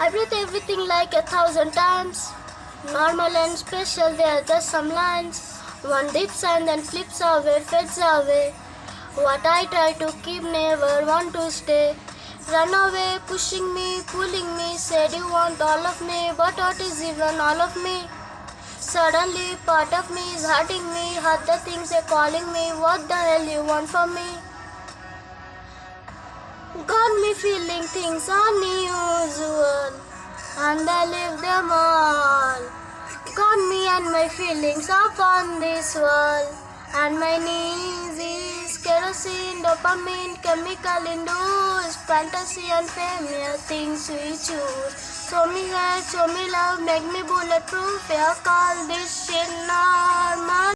I breathe everything like 1,000 times. Normal and special, they are just some lines. One dips and then flips away, fades away. What I try to keep, never want to stay. Run away, pushing me, pulling me. Said you want all of me, but what is even all of me? Suddenly, part of me is hurting me. Heard the things are calling me. What the hell you want from me? Got me feeling things unusual, and I leave them all. Got me and my feelings up on this wall, and my knees is kerosene, dopamine, chemical induced, fantasy and fame, yeah, things we choose. Show me hate, show me love, make me bulletproof, yeah, call this shit